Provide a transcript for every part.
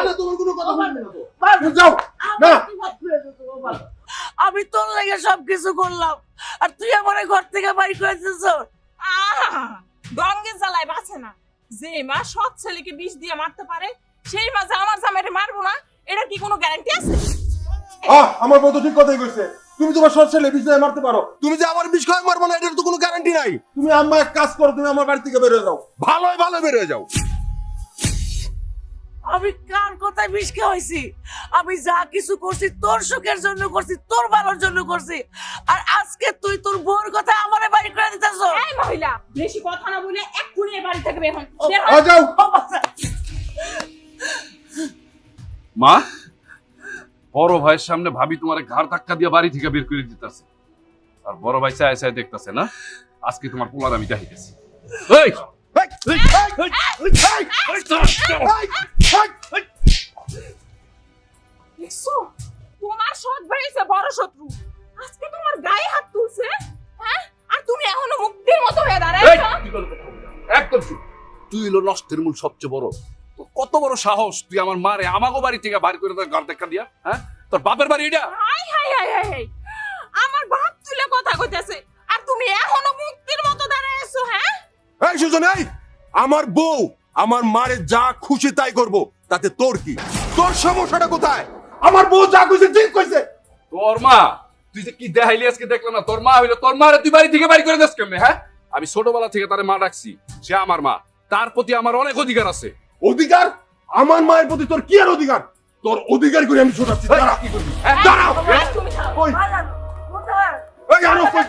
না তোমার কোনো কথা শুনবে না তো যাও না আমি তোর লাগে সবকিছু করলাম আর তুই আমার ঘর থেকে বাইর করে দিছিস। ডঙ্গে জ্বালায় বাঁচে না। যে মা সৎ ছেলেকে বিষ দিয়ে মারতে পারে সেই মা যে আমার জামাইরে মারবো না, এটা কি কোনো গ্যারান্টি আছে? আমার বউ তো ঠিক কথাই কইছে। তুমি তোমার সৎ ছেলে বিষ দিয়ে মারতে পারো, তুমি যে আমার বিষ খাওয়া মারবো না এটার তো কোনো গ্যারান্টি নাই। তুমি আম্মা এক কাজ করো, তুমি আমার বাড়ি থেকে বের হয়ে যাও, ভালো বের হয়ে যাও। আমি কার কথায় বিষ খাওয়াইছি? আমি যা কিছু করছি তোর সুখের জন্য করছি, তোর ভালোর জন্য করছি। আর আজকে তুই তোর বউর কথা আমারে বাড়ি করে দিতেছ। এই মহিলা, বেশি কথা না বলে এক্ষুনি এই বাড়ি থেকে বের হন। যাও। মা, বড় ভাইয়ের সামনে ভাবি তোমার ঘাড় ধাক্কা দিয়ে বাড়ি থেকে বের করে দিতেছে, আর বড় ভাই চায় দেখতেছে না আজকে তোমার পোলার আমি দেখাইতেছি। এই দেখছো, তোমার সৎ ভাই হইছে বড় শত্রু, আজকে তোমার গায়ে হাত তুলছে। হ্যাঁ, আর তুমি এখনো মুক্তির মতো হয়ে দাঁড়াইছো। একদম চুপ। তুই হলো নষ্টের মূল সবচেয়ে বড়। তোর কত বড় সাহস তুই আমার মারে আমাগো বাড়ি থেকে বাড়ি করে তোর ঘর দেখা দিয়া? হ্যাঁ, তোর বাপের বাড়ি এটা? High high high high high, আমার বাপ তুলে কথা কইতেছে আর তুমি এখনো মুক্তির মতো দাঁড়াইছো। হ্যাঁ, এই সুজন, এই আমার বউ আমার মারে যা খুশি তাই করবো, তাতে তোর কি? তোর সমস্যাটা কোথায়? আমার বউ যা কইছে ঠিক কইছে। তোর মা, তুই যে কি দেখাইলি আজকে দেখলাম না, তোর মা হইলো তোর মারে তুই বাড়ি থেকে বাড়ি করে দিস কেমনে? হ্যাঁ, আমি ছোটবেলা থেকে তারে মা ডাকছি, সে আমার মা, তার প্রতি আমার অনেক অধিকার আছে। অধিকার? আমার মায়ের প্রতি তোর কি আর অধিকার? তোর অধিকার করে আমি ছোটাচ্ছি। দাঁড়া, কি করবি? হ্যাঁ? দাঁড়াও। তুমি থামো। ওই বাজান, কোথায়? এই আরো কই?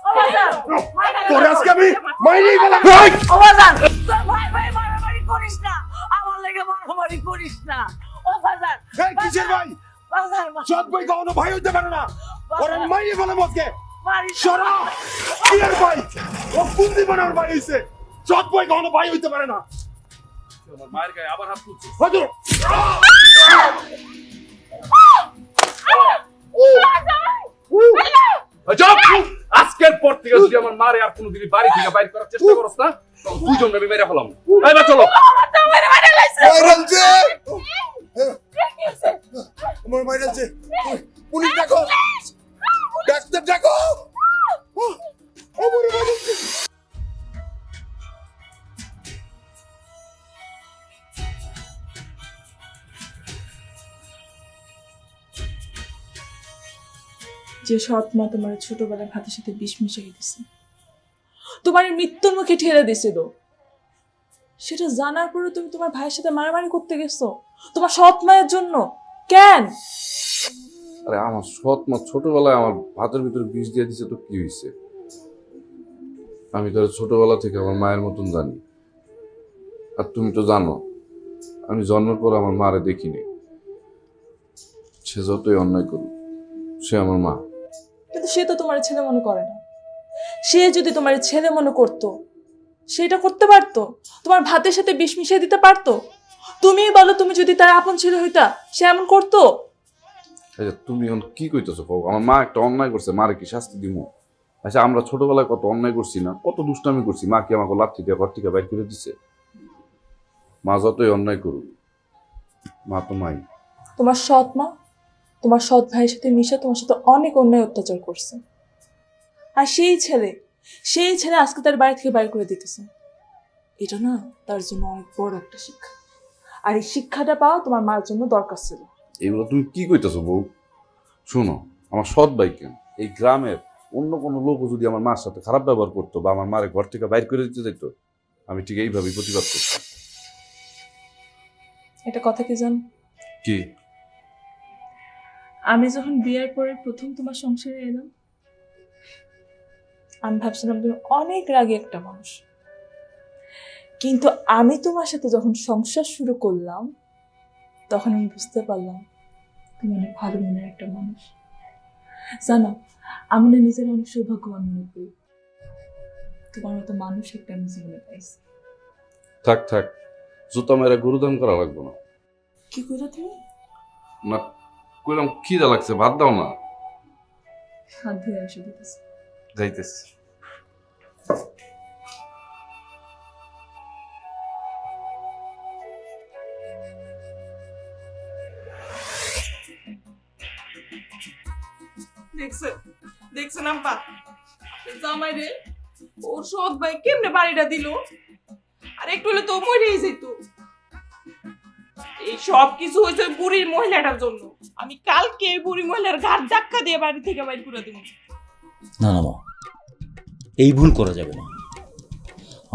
ও বাজান, তোরে আজকে আমি মাইরেই গেলাম। ও বাজান, তোর ভাই ভাই মারামারি করিস না, আমার লাগে মারামারি করিস না। ও বাজান, এই কিসের ভাই? বাজান, সৎ ভাই কখনো ভাই হইতে পারে না। ওরে আমি মাইরে গেলাম আজকে। মারিস না। সরা, কি আর ভাই? ও কোন দিবানার ভাই হইছে? সৎ ভাই কখনো ভাই হইতে পারে না। আমার মায়ের গায়ে আবার হাত তুলছিস। হজুর। চুপ! আজকের পর থেকে যদি আমার মারে আর কোনোদিন বাড়ি থেকে বাইর করার চেষ্টা করছ না, তখন দুইজন আমি মেরে ফেলাম। এই বা চলো। মাইরালছে। আমার মাইরালছে। পুলিশ ডাকো। ডাক্তার ডাকো। আমার মাইরালছে। যে সৎ মা তোমার ছোটবেলায় ভাতের সাথে বিষ মিশিয়ে দিছে, তোমার মৃত্যুর মুখে ঠেলে দিছিল, সেটা জানার পরে তুমি তোমার ভাইয়ের সাথে মারামারি করতে গেছো তোমার সৎ মায়ের জন্য? কেন? আরে আমার সৎ মা ছোটবেলায় আমার ভাতের ভিতরে বিষ দিয়ে দিছে, তো কি হয়েছে? আমি তো ছোটবেলা থেকে আমার মায়ের মতন জানি, আর তুমি তো জানো আমি জন্মের পর আমার মারে দেখিনি। সে যতই অন্যায় করুক, সে আমার মা। কিন্তু সে তো তোমার ছেলে মনে করে না। সে যদি তোমার ছেলে মনে করতো, সেটা করতে পারতো, তোমার ভাতের সাথে বিষ মিশিয়ে দিতে পারতো। তুমিই বলো, তুমি যদি তার আপন ছেলে হইতা, সে এমন করতো? আচ্ছা তুমি এখন কি কইতেছো? আমার মা একটা অন্যায় করছে, মারে কি শাস্তি দিব? আচ্ছা আমরা ছোটবেলায় কত অন্যায় করছি না, কত দুষ্টামি করছি, মা কি আমাকে লাথি দিয়ে ঘর থেকে বাইর করে দিছে? মা যতই অন্যায় করুক, মা তো মাই। তোমার সৎ মা তোমার সৎ ভাইয়ের সাথে মিশে তোমার সাথে অনেক অন্যায় অত্যাচার করছে, আর সেই ছেলে আজকে তার বাড়ি থেকে বাইর করে দিতেছে। এটা না তার জন্য অনেক বড় একটা শিক্ষা, আর এই শিক্ষাটা পাওয়া তোমার মার জন্য দরকার ছিল। এগুলো তুমি কি কইতেছো বউ? শোনো, আমার সৎ ভাই কেন, এই গ্রামের অন্য কোনো লোকও যদি আমার মার সাথে খারাপ ব্যবহার করতো বা আমার মারে ঘর থেকে বাইর করে দিতে যেত, আমি ঠিক এইভাবেই প্রতিবাদ করতাম। এটা কথা কি জানো? কি? আমি যখন বিয়ের পরে প্রথম তোমার সংসারে এলাম, আমি ভাবছিলাম তুমি অনেক রাগী একটা মানুষ, কিন্তু আমি তোমার সাথে যখন সংসার শুরু করলাম, তখন আমি বুঝতে পারলাম তুমি অনেক ভালো মনের একটা মানুষ। জানো, আমি না নিজের অনেক সৌভাগ্যবান মনে করি, তোমার মতো মানুষ একটা আমি জীবনে পাইছি। থাক থাক, জুতা মেরে গুরুদান করা লাগবে না। কি করো তুমি? না কইলাম খিদা লাগছে, ভাত দাও না। হাত ধুয়ে এসে দিতেছি। যাইতেছি। দেখছেন আব্বা, জামাই রে ওর সৎ ভাই কেমনে বাড়িটা দিল, আর একটু হলে তো মরেই যেত। এই সব কিছু হয়েছে ওই বুড়ির মহিলাটার জন্য। আমি কালকে এই বুড়ি মহিলার ঘাট ধাক্কা দিয়ে বাড়ি থেকে বাইর করে দেবো। না না মা, এই ভুল করা যাবে না।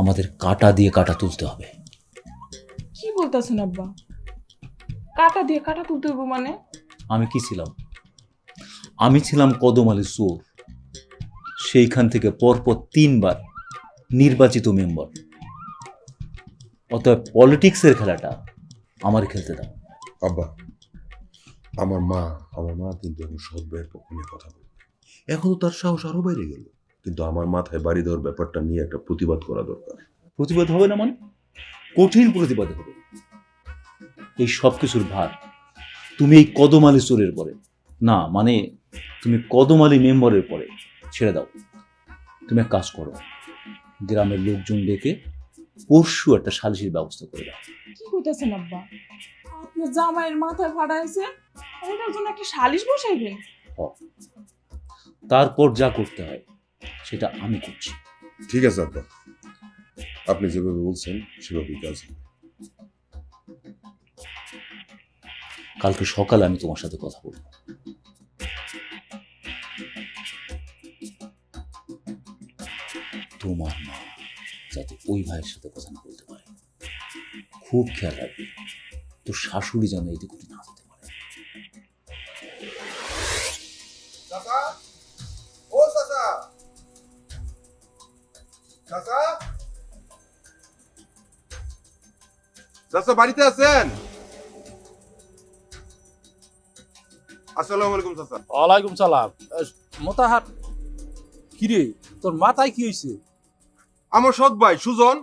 আমাদের কাটা দিয়ে কাটা তুলতে হবে। কি বলতেছেন আব্বা? কাটা দিয়ে কাটা তুলতে হইব মানে? আমি কি ছিলাম? আমি ছিলাম কদম আলী চোর। সেইখান থেকে পরপর 3 বার নির্বাচিত মেম্বার। অতএব পলিটিক্সের খেলাটা আমার খেলতে দাও। আব্বা, আমার মা কিন্তু এখন সৎ ভাইয়ের পক্ষ নিয়ে কথা বলবে। এখন তো তার সাহস আরো বাইরে গেল, কিন্তু আমার মাথায় বাড়ি দেওয়ার ব্যাপারটা নিয়ে একটা প্রতিবাদ করা দরকার। প্রতিবাদ হবে না মানে? কঠিন প্রতিবাদ হবে। এই সব কিছুর ভার তুমি এই কদম আলী চোরের পরে না, মানে তুমি কদম আলী মেম্বারের পরে ছেড়ে দাও। তুমি এক কাজ করো, গ্রামের লোকজন ডেকে পরশু একটা সালিশির ব্যবস্থা করে দাও। কি কইতাছেন আব্বা? আপনার জামাইয়ের মাথায় ফাটা হয়েছে, ওটার জন্য একটা সালিশ বসাইবেন? তারপর যা করতে হয় সেটা আমি করছি। ঠিক আছে আব্বা, আপনি যেভাবে বলছেন সেভাবেই কাজ হবে। কালকে সকালে আমি তোমার সাথে কথা বলবো। তোমার মা যাতে ওই ভাইয়ের সাথে কথা না বলতে পারে, খুব খেয়াল রাখবে। তোর শাশুড়ি যেন এই দিকে না যেতে পারে। চাচা, ও চাচা, চাচা, চাচা বাড়িতে আছেন? আসসালামু আলাইকুম চাচা। ওয়ালাইকুম সালাম। মোতাহার, কিরে তোর মাথায় কি হয়েছে? আমার সৎ ভাই সুজন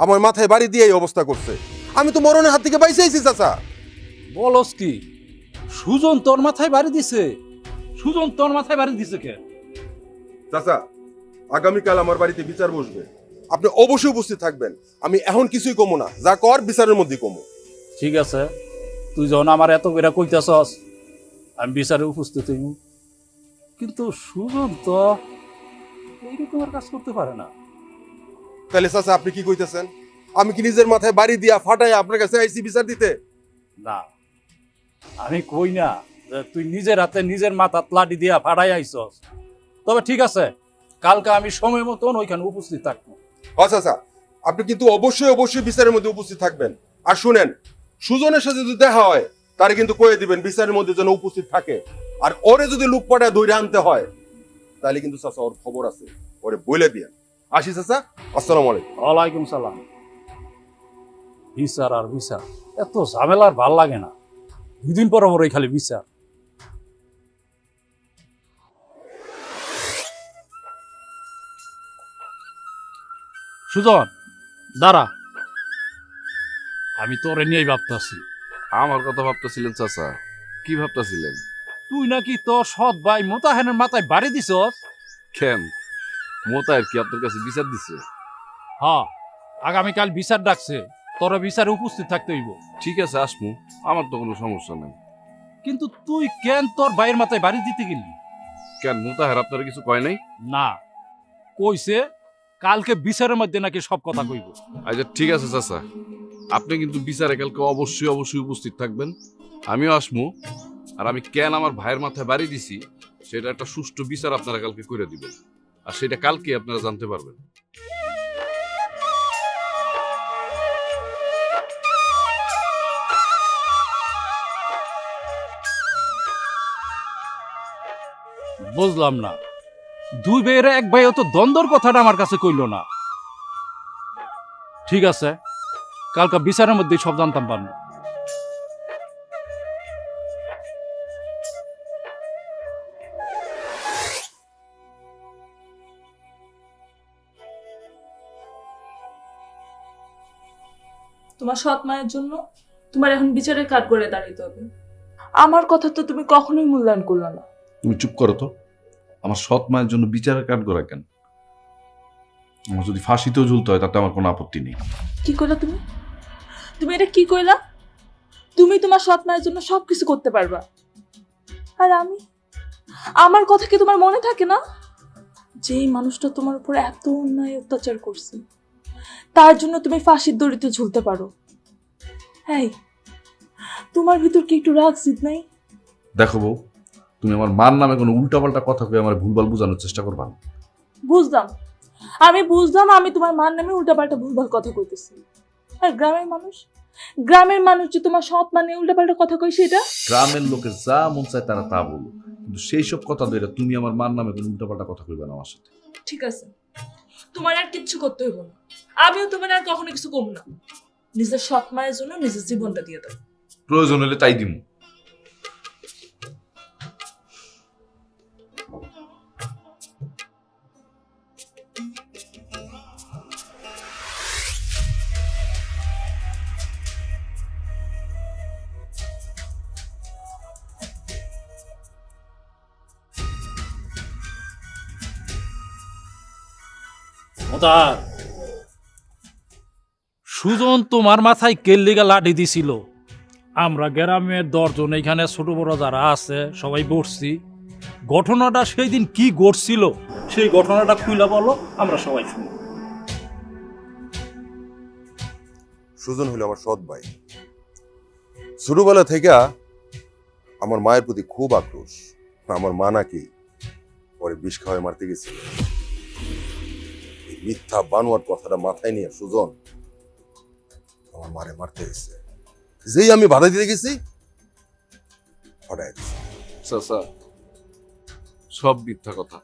আমার মাথায় বাড়ি দিয়ে এই অবস্থা করছে। আমি তো মরণের হাত থেকে বাইসে আইছি চাচা। বলস কি? সুজন তোর মাথায় বাড়ি দিছে? সুজন তোর মাথায় বাড়ি দিছে কে? চাচা, আগামীকাল আমার বাড়িতে বিচার বসবে, আপনি অবশ্যই উপস্থিত থাকবেন। আমি এখন কিছুই কমো না, যা কর বিচারের মধ্যে কমো। ঠিক আছে, তুই যখন আমার এত করে কইতাছস, আমি বিচারে উপস্থিত হইব। কিন্তু সুজন তো এইরকমের কাজ করতে পারে না। তাহলে চাচা আপনি কি কইতেছেন? আমি কি নিজের মাথায় বাড়ি দিয়া ফাটাই আপনার কাছে আইসি বিচার দিতে? না, আমি কই না যে তুই নিজের হাতে নিজের মাথা লাঠি দিয়া ফাড়াই আইছস। তবে ঠিক আছে, কালকে আমি সময় মতন ওইখানে উপস্থিত থাকবো। আচ্ছা আচ্ছা, আপনি কিন্তু অবশ্যই বিচারের মধ্যে উপস্থিত থাকবেন। আর শুনেন, সুজনের সাথে যদি দেখা হয় তারে কিন্তু কয়ে দিবেন বিচারের মধ্যে যেন উপস্থিত থাকে। আর ওরে যদি লুক পাটায় ধরে আনতে হয় তাহলে কিন্তু চাচা ওর খবর আছে, ওরে বলে দিয়ে। আসি চাচা, আসসালামু আলাইকুম। ওয়ালাইকুম সালাম। বিচার আর বিচার, এত ঝামেলার ভাল লাগে না। 2 দিন পর পরই খালি বিচার। সুজন, দাঁড়া, আমি তোরে নিয়েই ভাবতাছি। আমার কথা ভাবতেছিলেন চাচা? কি ভাবতেছিলেন? তুই নাকি তোর সৎ ভাই মোতাহেনের মাথায় বাড়ি দিছস? কেন, মোতায়ের কি আপনার কাছে বিচার দিছে? হ্যাঁ, আগামীকাল বিচার ডাকছে, তোরা বিচারে উপস্থিত থাকতে হইব। ঠিক আছে, আসমু, আমার তো কোনো সমস্যা নেই। কিন্তু তুই কেন তোর ভাইয়ের মাথায় বাড়ি দিতে গেলি? কেন, মোতাহের আপনার কিছু কয় নাই? না, কইছে কালকে বিচারের মধ্যে নাকি সব কথা কইব। আচ্ছা ঠিক আছে চাচা, আপনি কিন্তু বিচারে কালকে অবশ্যই উপস্থিত থাকবেন। আমিও আসমু। আর আমি কেন আমার ভাইয়ের মাথায় বাড়ি দিছি সেটা একটা সুষ্ঠু বিচার আপনারা কালকে করে দিবেন, আর সেটা কালকে আপনারা জানতে পারবেন। বুঝলাম না, 2 ভাইয়ের এক ভাইও তো দ্বন্দ্বর কথাটা আমার কাছে কইল না। ঠিক আছে, কালকে বিচারের মধ্যে সব জানতাম পারবো। তোমার সৎ মায়ের জন্য তোমার এখন বিচারের কাঠ করে দাঁড়াইতে হবে। আমার কথা তো তুমি কখনোই মূল্যায়ন করলে না। তুমি চুপ করো তো। আমার সৎ মায়ের জন্য বিচারের কাঠ করা কেন? আমার যদি ফাঁসিতেও ঝুলতে হয় তাতে আমার কোনো আপত্তি নেই। কি কইলা তুমি? তুমি এটা কি কইলা? তুমি তোমার সৎ মায়ের জন্য সবকিছু করতে পারবা, আর আমার কথা কি তোমার মনে থাকে না? যেই মানুষটা তোমার উপর এত অন্যায় অত্যাচার করছে, তার জন্য তুমি ফাঁসির দড়িতে ঝুলতে পারো। এই, তোমার ভিতর কি একটু রাগ জিদ নাই? দেখো বউ, তুমি আমার মার নামে কোনো উল্টাপাল্টা কথা কয়ে আমার ভুলভাল বোঝানোর চেষ্টা করবা না। বুঝলাম, আমি বুঝলাম আমি তোমার মার নামে উল্টাপাল্টা ভুলভাল কথা কইতেছি। আর গ্রামের মানুষ যে তোমার সৎ মানে উল্টাপাল্টা কথা কই সেটা? গ্রামের লোকের যা মন চায় তারা তা বলো, কিন্তু সেই সব কথা ধরে তুমি আমার মার নামে কোনো উল্টাপাল্টা কথা কইবে না আমার সাথে। ঠিক আছে, তোমার আর কিচ্ছু করতে হইব না, আমিও তোমার আর কখনো কিছু কম না। নিজের সৎ মায়ের জন্য নিজের জীবনটা দিয়ে দাও। প্রয়োজন হলে তাই দিমু। মোতাহার, সুজন তোমার মাথায় কেল্লিগা লাঠি দিছিল। আমরা গ্রামের 10 জন এখানে ছোট বড় যারা আছে সবাই বসছি। ঘটনাটা সেই দিন কি ঘটছিল সেই ঘটনাটা খুইলা বলো, আমরা সবাই শুনি। সুজন হলো আমার সৎ ভাই। ছোটবেলা থেকে আমার মায়ের প্রতি খুব আক্রোশ। আমার মা নাকি পরে বিষ খাওয়ায় মারতে গেছিল। এই মিথ্যা বানোয়ার কথাটা মাথায় নিয়ে সুজন আমার মারে মারতে গেছে। যেই আমি বাধা দিতে গেছি হঠাৎ চাচা, সব মিথ্যা কথা।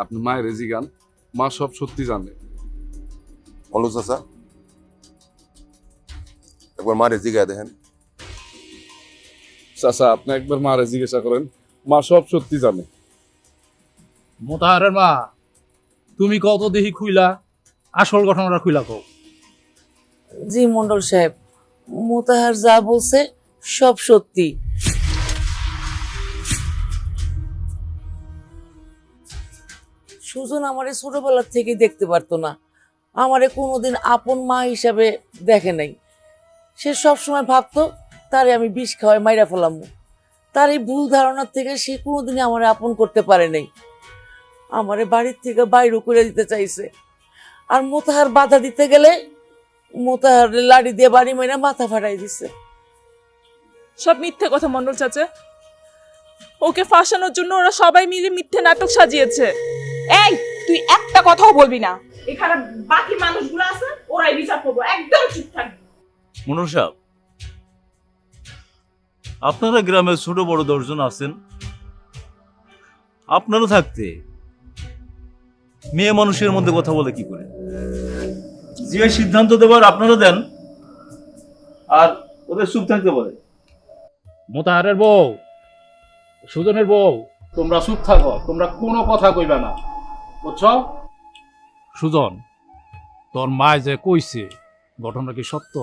আপনি মায়ের জিগান, মা সব সত্যি জানে। বলো চাচা, একবার মারে জিগায় দেখেন। চাচা, আপনি একবার মারে জিজ্ঞাসা করেন, মা সব সত্যি জানে। মোতাহারের মা, তুমি কত দেখি খুইলা আসল ঘটনাটা খুইলা কও। জি মন্ডল সাহেব, মোতাহার যা বলছে সব সত্যি। সুজন আমারে ছোটবেলার থেকে দেখতে পারতো না, আমারে কোনোদিন আপন মা হিসাবে দেখে নাই। সে সবসময় ভাবতো তারে আমি বিষ খাওয়াই মাইরা ফেলাম। তার এই ভুল ধারণার থেকে সে কোনোদিনই আমারে আপন করতে পারে নাই। আমারে বাড়ির থেকে বাইরে করে দিতে চাইছে। আর মোতাহার বাধা দিতে গেলে মোতাহার লাড়ি দিয়ে বাড়ি মাইরা মাথা ফাটাই দিছে। সব মিথ্যে কথা মন্ডল চাচা। ওকে ফাঁসানোর জন্য ওরা সবাই মিলে মিথ্যে নাটক সাজিয়েছে। এই, তুই একটা কথাও বলবি না। এখানে বাকি মানুষগুলো আছে, ওরাই বিচার করবো, একদম চুপ থাকবি। মনোহর সাহেব, আপনারা গ্রামের ছোট বড় 10 জন আছেন, আপনারা থাকতে মেয়ে মানুষের মধ্যে কথা বলে কি করে? যে সিদ্ধান্ত দেবার আপনারা দেন আর ওদের চুপ থাকতে বলে। মোতাহারের বউ, সুজনের বউ, তোমরা চুপ থাকো, তোমরা কোনো কথা কইবা না, বুঝছো? সুজন, তোর মা যে কইছে ঘটনা কি সত্য?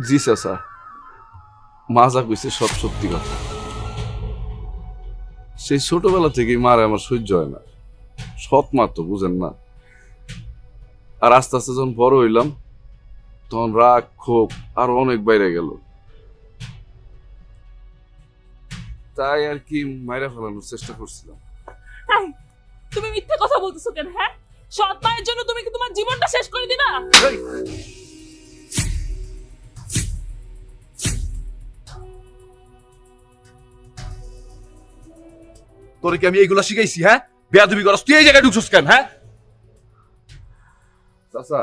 জি চাচা, মা যা কইছে সব সত্যি কথা। সেই ছোটবেলা থেকেই মারে আমার সহ্য হয় না। সৎ মা তো বুঝেন না। আর আস্তে আস্তে যখন বড় হইলাম তখন রাগ ক্ষোভ আরো অনেক বাইরে গেল। তাই আর কি মাইরা ফেলানোর চেষ্টা করছিলাম। এই, তুমি মিথ্যে কথা বলতেছো কেন? হ্যাঁ, সৎ মায়ের জন্য তুমি কি তোমার জীবনটা শেষ করে দিবা? তোরে কি আমি এইগুলা শিখাইছি? হ্যাঁ, বেয়াদবি করস তুই এই জায়গায় ঢুকছস কেন? হ্যাঁ চাচা,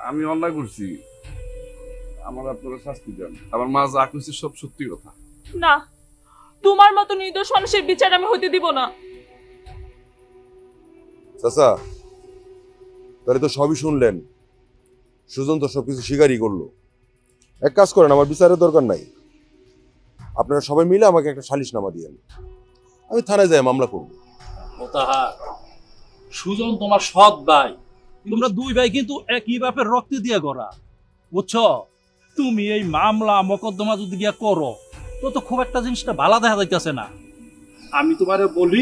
আমি অন্যায় করছি, আমার আপনারা শাস্তি দেন। আমার মা যা কইছে সব সত্যি কথা। না, তোমার মতো নির্দোষ মানুষের বিচার আমি হতে দিব না। চাচা, তাহলে তো সবই শুনলেন। সুজন তো সবকিছু স্বীকারই করলো। এক কাজ করেন, আমার বিচারের দরকার নাই। আপনারা সবাই মিলে আমাকে একটা সালিশনামা দিয়েন, আমি থানায় যাই মামলা করব। মোতাহার, সুজন তোমার সৎ ভাই, তোমরা দুই ভাই কিন্তু একই বাপের রক্ত দিয়ে গড়া, বুঝছো? তুমি এই মামলা মকদ্দমা যদি গিয়া করো তো খুব একটা জিনিসটা ভালো দেখা যাইতেছে না। আমি তোমারে বলি,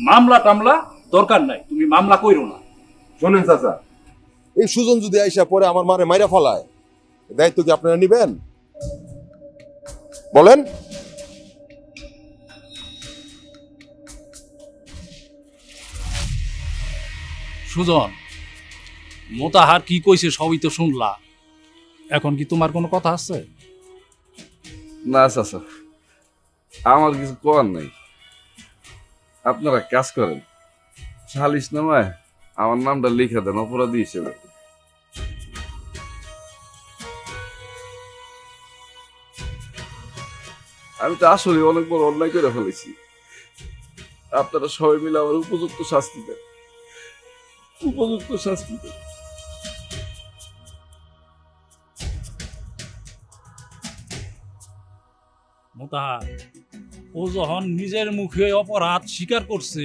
মামলা টামলা দরকার নাই, তুমি মামলা কইরো না। শোনেন চাচা, এই সুজন যদি আইসা পরে আমার মারে মাইরা ফলায়, দায়িত্ব কি আপনারা নিবেন বলেন? সুজন, মোতাহার কি কইছে সবই তো শুনলা, এখন কি তোমার কোনো কথা আছে? না চাচা, আমার কিছু করার নাই। আপনারা কাজ করেন, সালিশ নামায় আমার নামটা লিখে দেন অপরাধী হিসেবে। আমি তো আসলে অনেক বড় অন্যায় করে ফেলেছি। আপনারা সবাই মিলে আমার উপযুক্ত শাস্তি দেন, উপযুক্ত শাস্তি দেন। মোতাহার, ও যখন নিজের মুখে অপরাধ স্বীকার করছে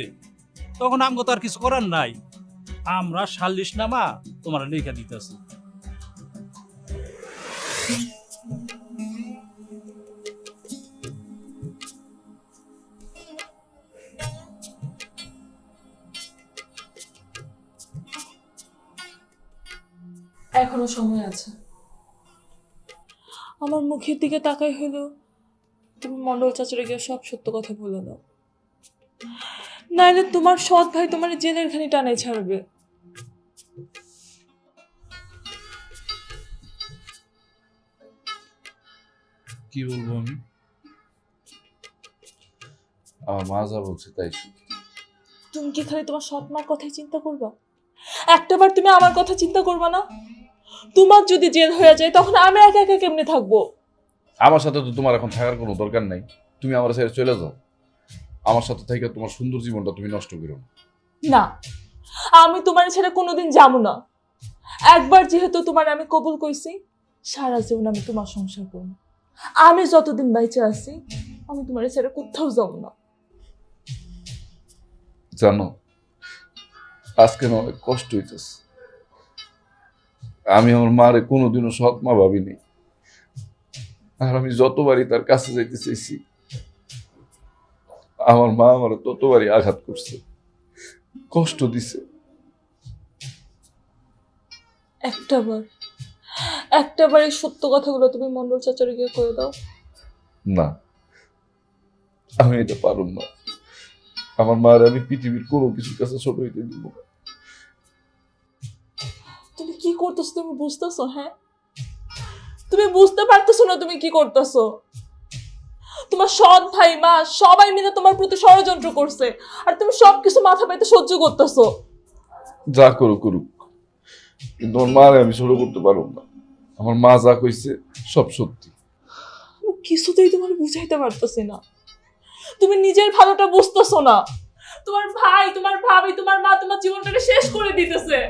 তখন আমগো তার কিছু করার নাই। আমরা সালিশনামা তোমার লেখা দিতেছি। এখনো সময় আছে। আমার মুখের দিকে তাকাই হলো তুমি মন্ডল চাচুরে গিয়ে সব সত্য কথা বলে দাও, নাইলে তোমার সৎ ভাই তোমার জেলের খানি টানাই ছাড়বে। কি বলবো আমি? আমার মা যা বলছে তাই শুধু। তুমি কি খালি তোমার সৎ মার কথাই চিন্তা করবা? একটাবার তুমি আমার কথা চিন্তা করবা না? তোমার যদি জেল হয়ে যায় তখন আমি একা একা কেমনে থাকবো? আমার সাথে তো তোমার এখন থাকার কোনো দরকার নাই। তুমি আমার ছেড়ে চলে যাও। আমার সাথে থেকে তোমার সুন্দর জীবনটা তুমি নষ্ট করো না। না, আমি তোমার ছেড়ে কোনোদিন যাবো না। একবার যেহেতু তোমার আমি কবুল কইছি, সারা জীবন আমি তোমার সংসার করব। আমি যতদিন বাইচে আছি আমি তোমার ছেড়ে কোথাও যাবো না। জানো, আজকে না অনেক কষ্ট হইতেছে। আমি আমার মারে কোনোদিনও সৎ মা ভাবিনি, আর আমি যতবারই তার কাছে যাইতে চাইছি আমার মা আমার ততবারই আঘাত করছে, কষ্ট দিছে। একটাবার এই সত্য কথাগুলো তুমি মন্ডল চাচারে গিয়ে করে দাও। না, আমি এটা পারুম না। আমার মার আমি পৃথিবীর কোনো কিছুর কাছে ছোট হইতে দিব না। তুমি কি করতেছো? তুমি বুঝতেছো? হ্যাঁ, তুমি বুঝতে পারতেছো না তুমি কি করতেছো? তোমার সৎ ভাই মা সবাই মিলে তোমার প্রতি ষড়যন্ত্র করছে, আর তুমি সবকিছু মাথা পেতে সহ্য করতেছো। যা করুক করুক, কিন্তু আমার মারে আমি ছোট করতে পারুম না। আমার মা যা কইছে সব সত্যি। আমি কিছুতেই তোমার বুঝাইতে পারতেছি না। তুমি নিজের ভালোটা বুঝতেছো না। তোমার ভাই, তোমার ভাবি, তোমার মা তোমার জীবনটাকে শেষ করে দিতেছে।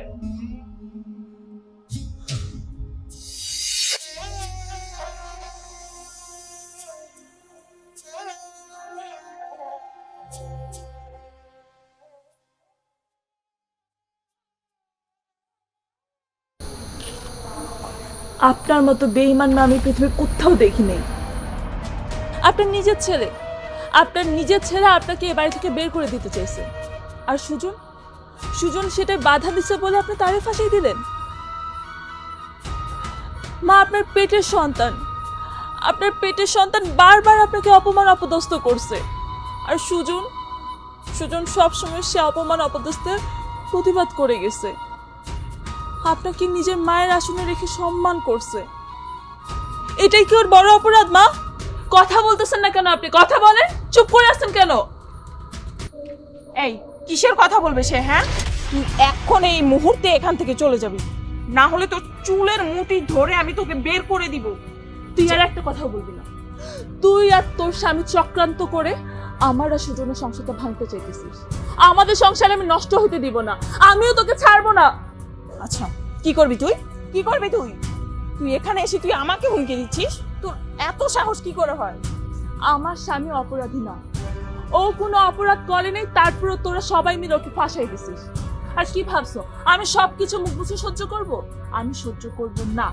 আপনার মতো বেঈমান মেয়ে আমি পৃথিবীর কোথাও দেখি নাই। আপনার নিজের ছেলে আপনাকে এ বাড়ি থেকে বের করে দিতে চাইছে, আর সুজন সেটাই বাধা দিচ্ছে বলে আপনি তারে ফাঁসিয়ে দিলেন। মা আপনার পেটের সন্তান বারবার আপনাকে অপমান অপদস্থ করছে, আর সুজন সবসময় সে অপমান অপদস্থের প্রতিবাদ করে গেছে। আপনাকে নিজের মায়ের আসনে রেখে সম্মান করছে। এটাই কি ওর বড় অপরাধ? মা, কথা বলতেছেন না কেন? আপনি কথা বলেন, চুপ করে আছেন কেন? এই কিসের কথা বলবে সে? হ্যাঁ, তুই এখন এই মুহূর্তে এখান থেকে চলে যাবি, না হলে তোর চুলের মুঠি ধরে আমি তোকে বের করে দিব। তুই আর একটা কথা বলবি না। তুই আর তোর স্বামী চক্রান্ত করে আমার আর সুজনের সংসারটা ভাঙতে চাইতেছিস। আমাদের সংসারে আমি নষ্ট হতে দিব না, আমিও তোকে ছাড়বো না। আচ্ছা, কি করবি তুই? তুই এখানে এসে তুই আমাকে হুমকি দিচ্ছিস? তোর এত সাহস কি করে হয়? আমার স্বামী অপরাধী না, ও কোনো অপরাধ করেনি, তারপরও তোরা সবাই মিলে ওকে ফাঁসাই দিছিস। আর কি ভাবছো আমি সবকিছু মুখ বুঝে সহ্য করব? আমি সহ্য করব না,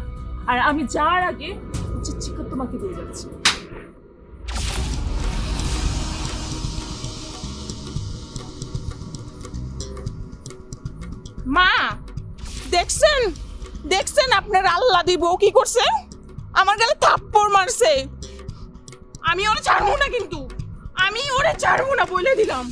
আর আমি যাওয়ার আগে উচিত শিক্ষা তোমাকে দিয়ে যাচ্ছি। মা, দেখছেন আপনার আল্লাহ দিব কি করছে? আমার গালে থাপ্পড় মারছে। আমি ওরে ছাড়বো না, কিন্তু আমি ওরে ছাড়বো না বলে দিলাম।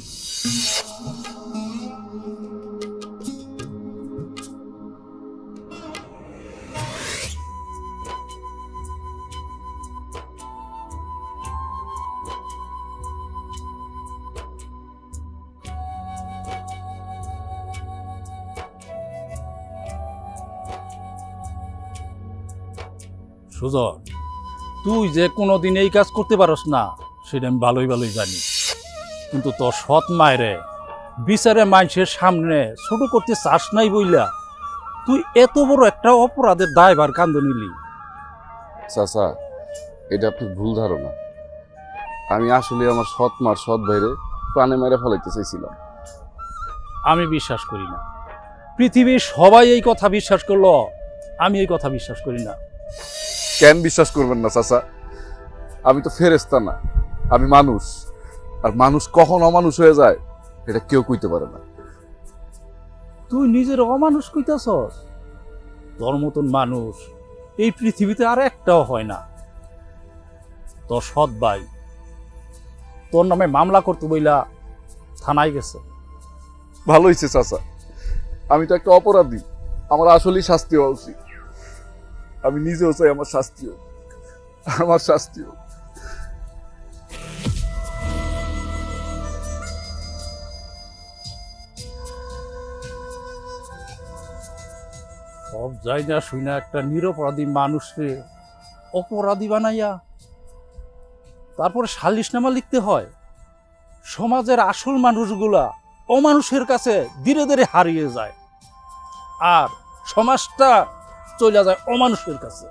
সুজন, তুই যে কোনোদিন এই কাজ করতে পারস না সেটা আমি ভালোই ভালোই জানি, কিন্তু তোর সৎ মায়েরে বিচারে মানুষের সামনে ছোট করতে চাস নাই বইলা তুই এত বড় একটা অপরাধের দায়ভার কাঁধে নিলি। চাচা, এটা আপনি ভুল ধারণা। আমি আসলে আমার সৎ মার সৎ ভাইরে প্রাণে মেরে ফেলাইতে চাইছিলাম। আমি বিশ্বাস করি না। পৃথিবীর সবাই এই কথা বিশ্বাস করলো, আমি এই কথা বিশ্বাস করি না। কেন বিশ্বাস করবেন না চাচা? আমি তো ফেরেশতা না, আমি মানুষ। আর মানুষ কখন অমানুষ হয়ে যায় এটা কেউ কইতে পারে না। তুই নিজের অমানুষ কইতাছস? তোর মতন মানুষ এই পৃথিবীতে আর একটাও হয় না। তোর সৎ ভাই তোর নামে মামলা করতে বইলা থানায় গেছে। ভালো হয়েছে চাচা, আমি তো একটা অপরাধী, আমার আসলেই শাস্তি হওয়া উচিত। আমি নিজেও চাই আমার শাস্তি হোক, আমার শাস্তি হোক। সব যাই না শুই না একটা নিরপরাধী মানুষকে অপরাধী বানাইয়া তারপরে সালিশনামা লিখতে হয়। সমাজের আসল মানুষগুলা অমানুষের কাছে ধীরে ধীরে হারিয়ে যায়, আর সমাজটা চলে যায় অমানুষের কাছে।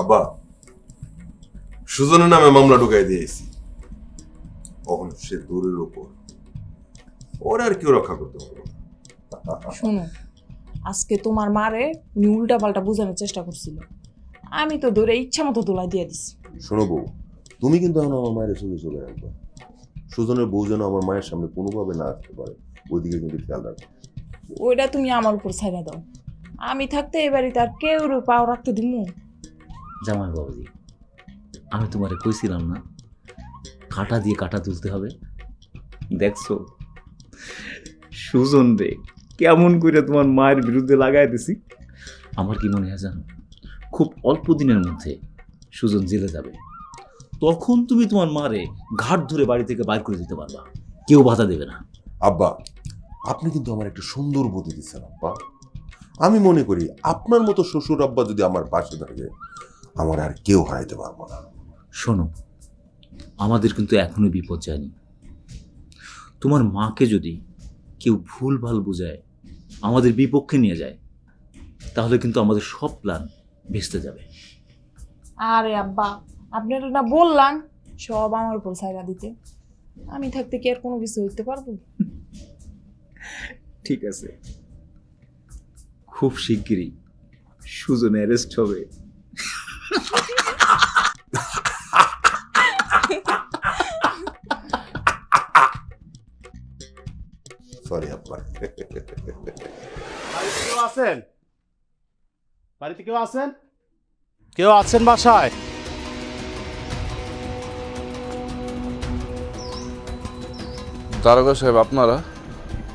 আব্বা, সুজনের নামে মামলা ঢুকাই দিয়েছি। কখন সে দূরের উপর, ওর আর কেউ রক্ষা করতে পারবো না। শোনো, আজকে তোমার মারে উনি উল্টা পাল্টা বোঝানোর চেষ্টা করছিল, আমি তো ধরে ইচ্ছা মতো দোলা দিয়ে দিছি। শোনো বউ, তুমি কিন্তু এখন আমার মায়ের ছবি চলে রাখবা। সুজনের বউ যেন আমার মায়ের সামনে কোনোভাবে না আসতে পারে, ওইদিকে কিন্তু খেয়াল রাখবে। ওইটা তুমি আমার উপর ছাইড়া দাও, আমি থাকতে এই বাড়িতে আর কেউ পাও রাখতে দিমু? জামাই বাবুজি, আমি তোমারে কইছিলাম না কাটা দিয়ে কাটা তুলতে হবে? দেখছো সুজন রে কেমন করে তোমার মায়ের বিরুদ্ধে লাগাই দিছি। আমার কি মনে হয় জানো, খুব অল্প দিনের মধ্যে সুজন জেলে যাবে, তখন তুমি তোমার মারে ঘাট ধরে বাড়ি থেকে বাইর করে দিতে পারবা, কেউ বাধা দেবে না। আব্বা, আপনি কিন্তু আমার একটা সুন্দর বুদ্ধি দিচ্ছেন আব্বা। আমি মনে করি আপনার মতো শ্বশুর আব্বা যদি আমার পাশে থাকে, আমার আর কেউ হারাইতে পারবো না। শোনো, আমাদের কিন্তু এখনো বিপদ যায়নি। তোমার মাকে যদি কেউ ভুল ভাল বোঝায়, আমাদের বিপক্ষে নিয়ে যায়, তাহলে কিন্তু আমাদের সব প্ল্যান ভেস্তে যাবে। আরে আব্বা, আপনারা না বললাম সব আমার উপর ছাইড়া দিতে, আমি থাকতে কি আর কোনো কিছু হইতে পারবো? ঠিক আছে, খুব শিগগিরই সুজন অ্যারেস্ট হবে। সরি আব্বা। কেউ আছেন বাড়িতে? কেউ আছেন? কেউ আছেন বাসায়? দারোগা সাহেব, আপনারা?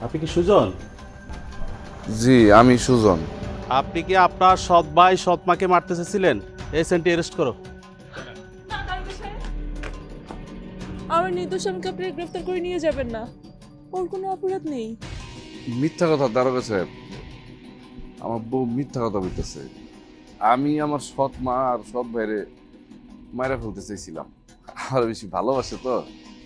আপনি কি সুজন? জি, আমি সুজন। আপনি কি আপনার সৎ ভাই সৎ মাকে মারতে চেয়েছিলেন? এই সেন্টি অ্যারেস্ট করো। আমার নির্দোষ আমাকে আপনি গ্রেফতার করে নিয়ে যাবেন না, ওর কোনো অপরাধ নেই। মিথ্যা কথা দারোগা সাহেব, আমার বউ মিথ্যা কথা বলতেছে। আমি আমার সৎ মা আর সৎ ভাইরে মায়েরা ফেলতে চাইছিলাম। আমার বেশি ভালোবাসে তো,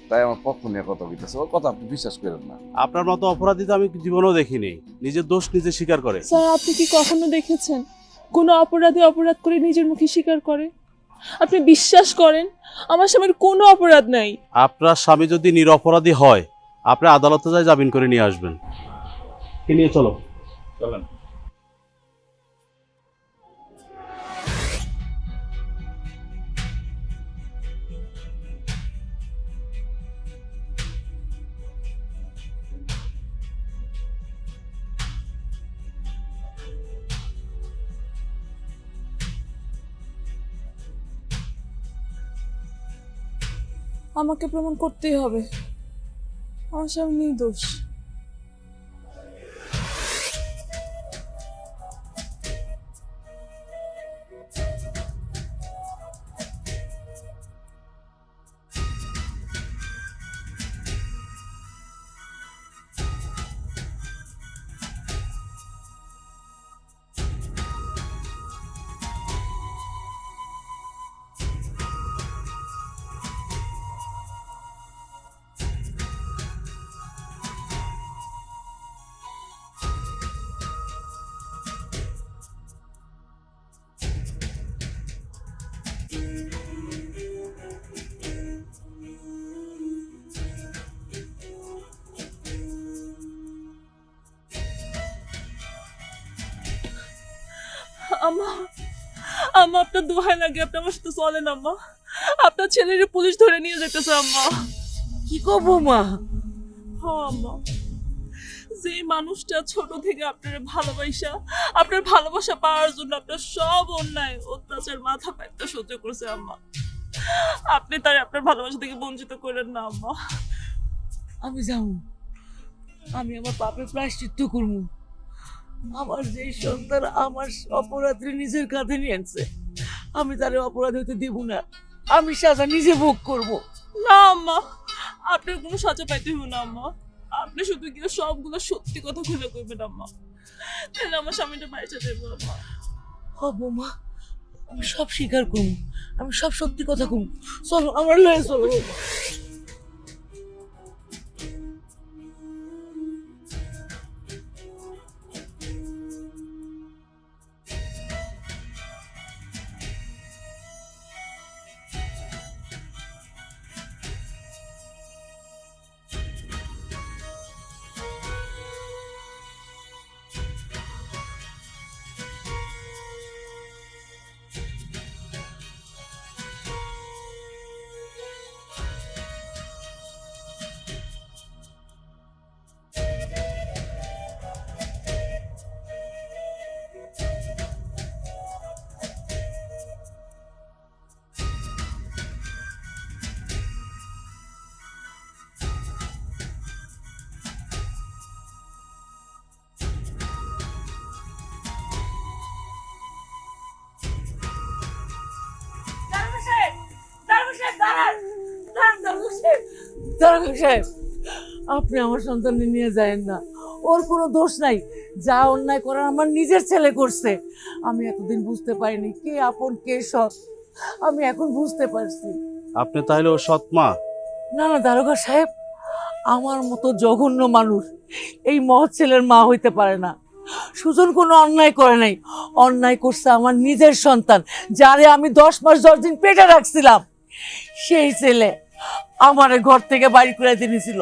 তাই আমার পক্ষ নিয়ে কথা বলতেছে। ওর কথা আপনি বিশ্বাস করেন না। আপনার মতো অপরাধী তো আমি জীবনেও দেখিনি, নিজের দোষ নিজে স্বীকার করে। স্যার, আপনি কি কখনো দেখেছেন কোনো অপরাধী অপরাধ করে নিজের মুখে স্বীকার করে? আপনি বিশ্বাস করেন আমার স্বামীর কোনো অপরাধ নাই। আপনার স্বামী যদি নিরপরাধী হয়, আপনি আদালতে যাই জামিন করে নিয়ে আসবেন। কি নিয়ে চলো, চলেন। আমাকে প্রমাণ করতেই হবে আমার স্বামী নির্দোষ। আম্মা আম্মা আপনার দোহাই লাগে, আপনি আমার সাথে চলেন আম্মা। আপনার ছেলের পুলিশ ধরে নিয়ে যেতেছে আম্মা। কি করবো মা? হ্যাঁ আম্মা, যে মানুষটা ছোট থেকে আপনার ভালোবাসা, আপনার ভালোবাসা পাওয়ার জন্য আপনার সব অন্যায় অত্যাচার মাথা পেতে সহ্য করছে আম্মা, আপনি তার আপনার ভালোবাসা থেকে বঞ্চিত করেন না আম্মা। আমি যাবো, আমি আমার পাপের প্রায়শ্চিত্ত করবো। আমার যে সন্তান আমার অপরাধী নিজের কাঁধে নিয়ে আনছে, আমি তারে অপরাধ হইতে দিব না। আমি সাজা নিজে ভোগ করব। না আম্মা, আপনার কোনো সাজা পাইতে হইব না আম্মা। আপনি শুধু গিয়ে সবগুলো সত্যি কথা খুলে কইবেন আম্মা, তাহলে আমার স্বামীটা বাইচা যাবো আম্মা। হব মা, আমি সব স্বীকার করবো, আমি সব সত্যি কথা কম। চলো আমার লয়ে চলো। দারোগা সাহেব, আপনি আমার সন্তানকে নিয়ে যায়েন না। ওর কোনো দোষ নাই, যা অন্যায় করার আমার নিজের ছেলে করছে। আমি এতদিন বুঝতে পারিনি কে আপন কে সৎ, আমি এখন বুঝতে পারছি। আপনি তাহলে ও সৎ মা? না না দারোগা সাহেব, আমার মতো জঘন্য মানুষ এই মহৎ ছেলের মা হইতে পারে না। সুজন কোনো অন্যায় করে নাই, অন্যায় করছে আমার নিজের সন্তান, যারে আমি 10 মাস 10 দিন পেটে রাখছিলাম। সেই ছেলে আমারে ঘর থেকে বাড়ি করে দিয়েছিল।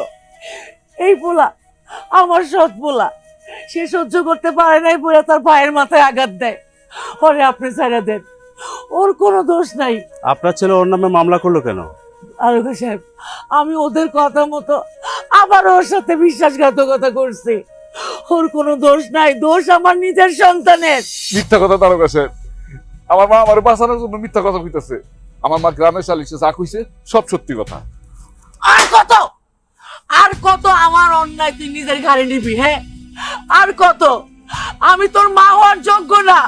এই পোলা আমার সৎ পোলা, সে সহ্য করতে পারে নাই বলে তার ভাইয়ের মাথায় আঘাত দেয়। ওরে আপনি ছেড়ে দেন, ওর কোনো দোষ নাই। আপনার ছেলে ওর নামে মামলা করলো কেন? দারোগা সাহেব, আমি ওদের কথা মতো আবার ওর সাথে বিশ্বাসঘাতকতা করছি। ওর কোনো দোষ নাই, দোষ আমার নিজের সন্তানের। মিথ্যা কথা দারোগা সাহেব, আমার মা আমার বাঁচানোর জন্য মিথ্যা কথা কইতাছে। আমার মা গ্রামের সালিশে যা কইছে সব সত্যি কথা। আর কত, আর কত আমার অন্যায় তুই নিজের ঘাড়ে নিবি? হ্যাঁ, আর কত? আমি তোর মা হওয়ার যোগ্য না।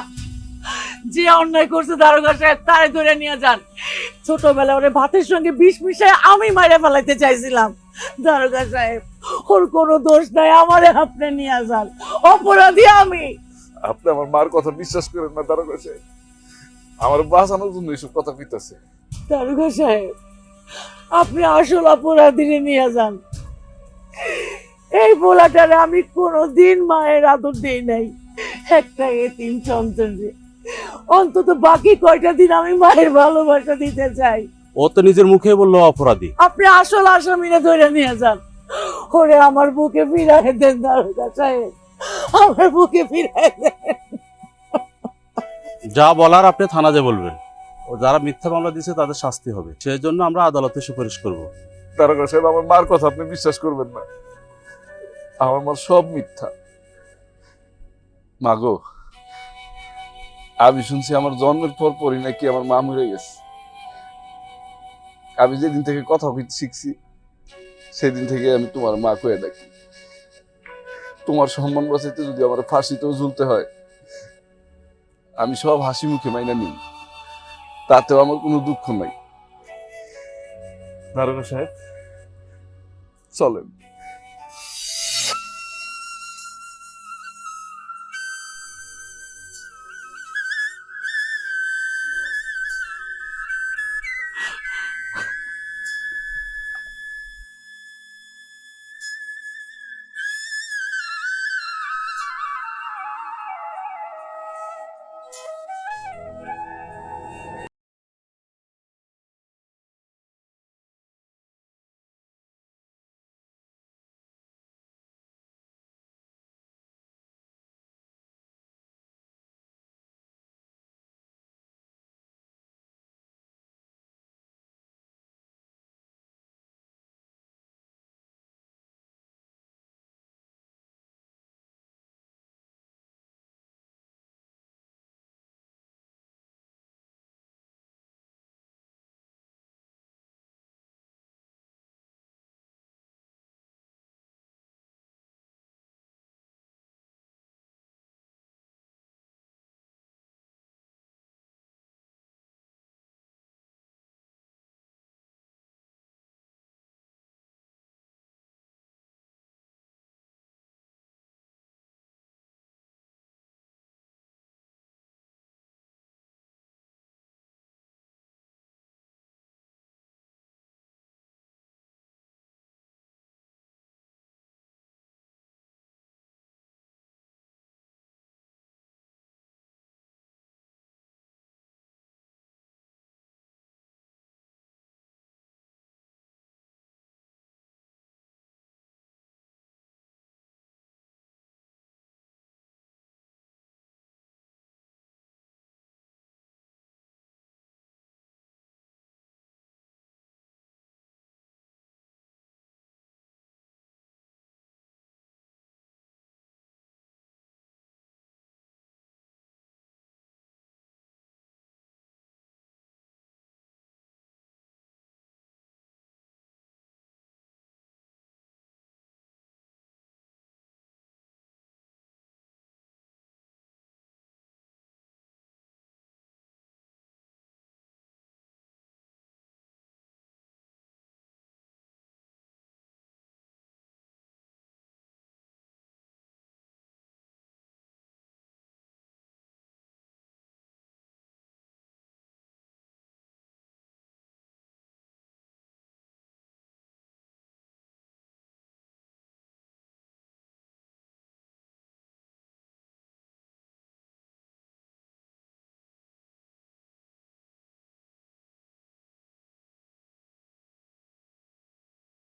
যে অন্যায় করছে দারোগা সাহেব, তারে ধরে নিয়ে যান। ছোটবেলা ওরে ভাতের সঙ্গে বিষ মিশায় আমি মাইরা ফেলাইতে চাইছিলাম। দারোগা সাহেব, ওর কোনো দোষ নাই, আমারে আপনি নিয়ে যান, অপরাধী আমি। আপনি আমার মার কথা বিশ্বাস করেন না দারোগা সাহেব, আমার বাঁচানোর জন্য এইসব কথা কইতাছে। দারোগা সাহেব, আপনি আসল অপরাধীরে নিয়ে যান। এই পোলাটারে আমি কোনোদিন মায়ের আদর দেই নাই, একটা এতিম সন্তানরে অন্তত বাকি কয়টা দিন আমি মায়ের ভালোবাসা দিতে চাই। ও তো নিজের মুখে বললো অপরাধী। আপনি আসল আসামিরে ধরে নিয়ে যান। ওরে আমার বুকে ফিরায় দেন দারোগা সাহেব, আমার বুকে ফিরায় দেন। যা বলার আপনি থানাতে বলবেন। ও যারা মিথ্যা মামলা দিয়েছে তাদের শাস্তি হবে, সেই জন্য আমরা আদালতে সুপারিশ করব। দারোগা সাহেব, আমার মার কথা আপনি বিশ্বাস করবেন না, আমার মার সব মিথ্যা। মাগো, আমি শুনছি আমার জন্মের পর পরই নাকি আমার মা মরে গেছে। আমি যেদিন থেকে কথা কইতে শিখছি সেদিন থেকে আমি তোমার মা কয়ে ডাকি। তোমার সম্মান বাঁচাইতে যদি আমার ফাঁসিতেও ঝুলতে হয়, আমি সব হাসি মুখে মাইনা নিই, তাতেও আমার কোনো দুঃখ নাই। দারোগা সাহেব, চলেন।